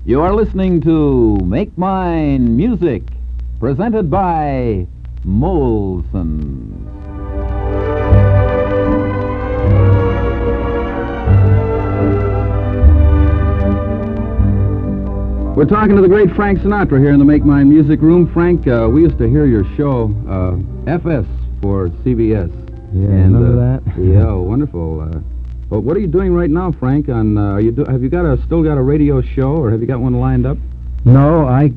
You are listening to Make Mine Music, presented by Molson. We're talking to the great Frank Sinatra here in the Make Mine Music Room. Frank, we used to hear your show, FS for CBS. Yeah, remember that? Yeah, wonderful. But what are you doing right now, Frank? On have you still got a radio show, or have you got one lined up? No, I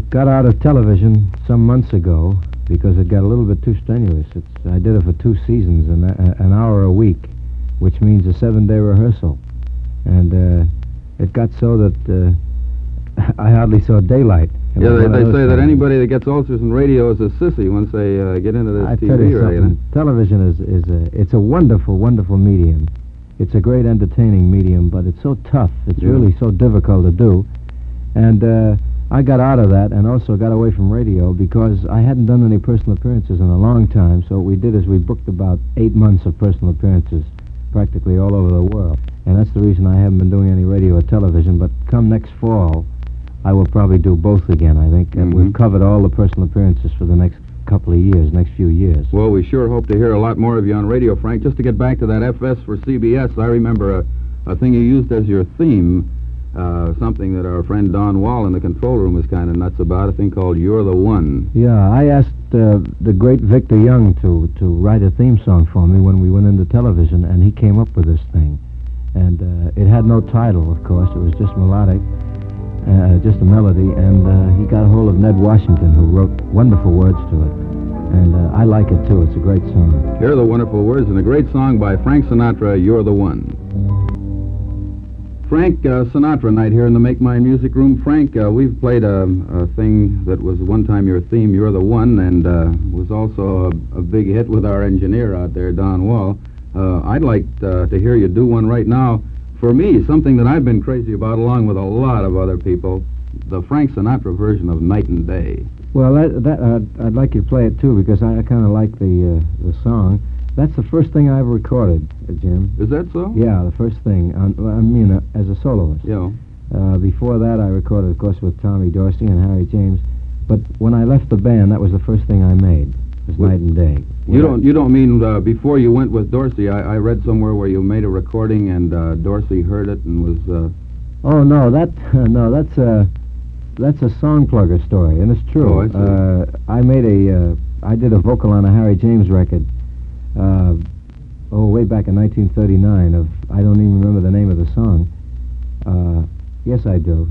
got out of television some months ago because it got a little bit too strenuous. I did it for 2 seasons, an hour a week, which means a 7-day rehearsal. And it got so that I hardly saw daylight. Yeah, they say that anybody that gets ulcers in radio is a sissy once they get into this TV. I tell you something, television it's a wonderful, wonderful medium. It's a great entertaining medium, but it's so tough. It's really so difficult to do. And I got out of that and also got away from radio because I hadn't done any personal appearances in a long time. So what we did is we booked about 8 months of personal appearances practically all over the world. And that's the reason I haven't been doing any radio or television. But come next fall, I will probably do both again, I think. And we've covered all the personal appearances for the next couple of years, next few years. Well, we sure hope to hear a lot more of you on radio, Frank. Just to get back to that FS for CBS, I remember a thing you used as your theme, something that our friend Don Wall in the control room was kind of nuts about, a thing called You're the One. Yeah, I asked the great Victor Young to write a theme song for me when we went into television, and he came up with this thing. And it had no title, of course. It was just melodic. Just a melody, and he got a hold of Ned Washington, who wrote wonderful words to it. And I like it, too. It's a great song. Here are the wonderful words and a great song by Frank Sinatra, You're the One. Frank Sinatra night here in the Make Mine Music Room. Frank, we've played a thing that was one time your theme, You're the One, and was also a big hit with our engineer out there, Don Wall. I'd like to hear you do one right now. For me, something that I've been crazy about, along with a lot of other people, the Frank Sinatra version of Night and Day. Well, I'd like you to play it, too, because I kind of like the song. That's the first thing I ever recorded, Jim. Is that so? Yeah, the first thing. As a soloist. Yeah. Before that, I recorded, of course, with Tommy Dorsey and Harry James. But when I left the band, that was the first thing I made. It was Night and Day. You don't mean before you went with Dorsey? I read somewhere where you made a recording and Dorsey heard it and was. Oh no, that's a song plugger story, and it's true. Oh, I see. I did a vocal on a Harry James record. Way back in 1939. I don't even remember the name of the song. Yes, I do.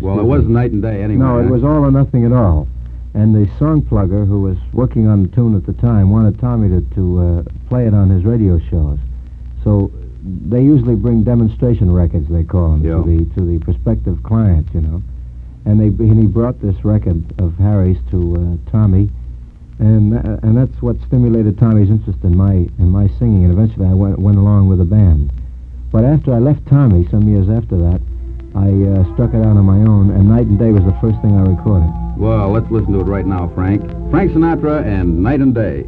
Well, it was Night and Day anyway. No, it was All or Nothing at All. And the song plugger, who was working on the tune at the time, wanted Tommy to play it on his radio shows. So they usually bring demonstration records, they call them, to the prospective client, you know. And he brought this record of Harry's to Tommy, and that's what stimulated Tommy's interest in my singing. And eventually, I went along with the band. But after I left Tommy, some years after that, I struck it out on my own, and Night and Day was the first thing I recorded. Well, let's listen to it right now, Frank. Frank Sinatra and Night and Day.